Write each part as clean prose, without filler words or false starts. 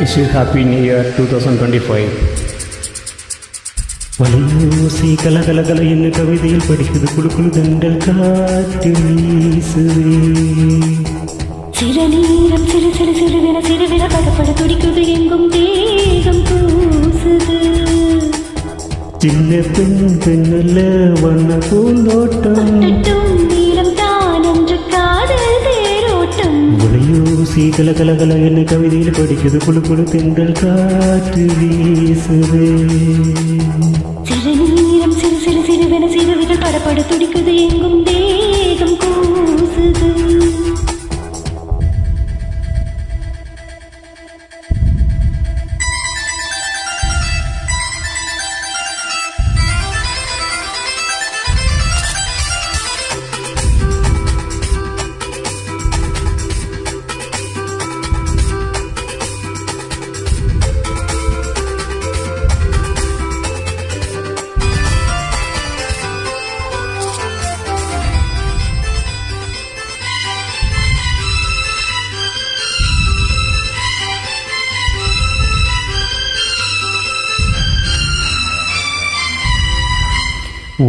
Wish you Happy New Year 2025. வலையோசை கலகலகல என்ன கவிதையில் படிக்குது குழு குழு தண்டல் காற்று வீசுவே. சில நேரம் சிறு சிறு சிறுவின சிறுவின படப்பட துடிக்குது எங்கும் தேகம் பூசுது. சின்ன பெண் பெண்ணல்ல வண்ண பூந்தோட்டம் நீளம் தான் என்று காதல் தேரோட்டம். வலையோசை கலகலகல என்ன கவிதையில் படிக்குது குழு குழு தென்றல் காற்று வீசுவே. சில நேரம் சிறு சிறு சிறுவின சிறுவிகள் படப்பட துடிக்குது எங்கும் தேகம் கூசுது.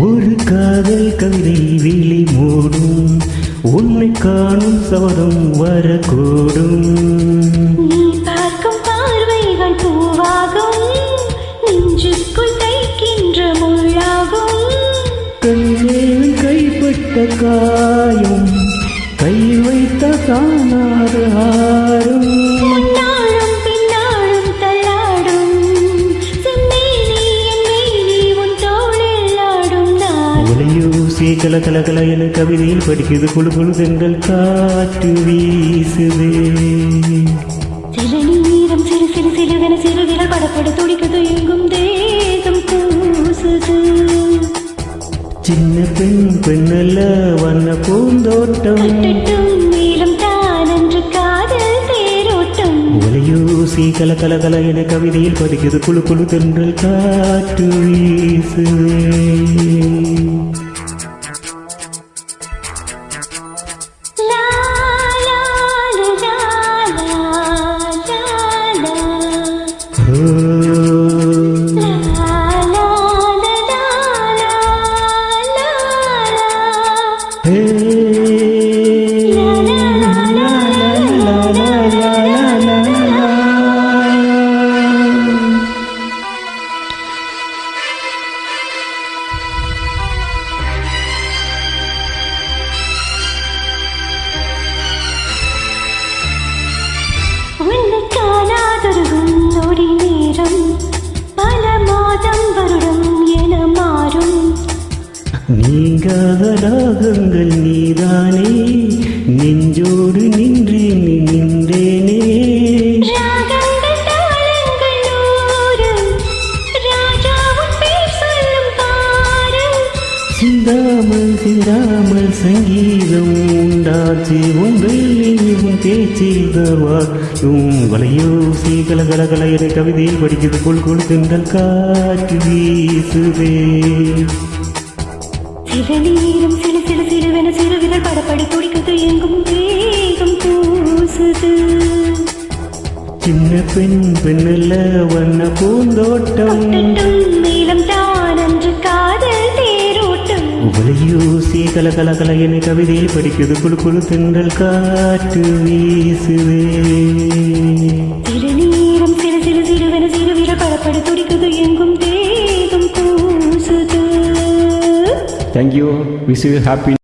ஒரு காதல் கவிதை விழி மூடும் உன்னை காணும் சவரம் வரக்கூடும். நீ பார்க்கும் பார்வைகள் பூவாகும் நெஞ்சுக்குள் தைக்கின்ற முள்ளாகும். கண்ணேன் கைப்பட்ட காயம் கை வைத்த காணாத ஆறும். கல கல கல என கவிதையில் படிக்குது குழு குழு தென்றல் காற்று வீசுதே. சில நேரம் சிறு சிறு சிறுவென சிறுவிரல் படப்பட துடிக்குது எங்கும் தேகம் பூசுது. சின்ன பெண் பெண்ணல்ல வண்ண பூந்தோட்டம் நீளம் தான் என்று காதல் தேரோட்டம். ஒலையூசி கல கல கல என கவிதையில் படிக்குது குழு குழு தென்றல் காற்று வீசுதே. நீங்காத ராகங்கள் நீதானே நெஞ்சோடு நின்றேன் நின்றேனே. சிந்தாமல் சிந்தாமல் சங்கீதம் உண்டாச்சு உங்கள் பேச்சிதவாடும். வலையோசி கலகலகல என கவிதையில் படிக்கிறது கொள் கொள் தென்றல் காற்று வீசுதே. சில நேரம் சிறு சிறு சிறுவென சிறுவிரல் படப்பட துடிக்குது எங்கும் தேகம் பூசுது. சின்ன பெண் பெண்ணல்ல வண்ண பூந்தோட்டம் நீளம் தான் என்று காதல் தேரோட்டம். வலையோசி கல கல கல என கவிதையில் படிக்குது குழு குழு தென்றல் காற்று வீசுதே. சில நேரம் சிறு சிறு சிறுவென சிறுவிரல் படப்பட துடிக்குது எங்கும் தேகம் பூசுது. Thank you. Wish you happy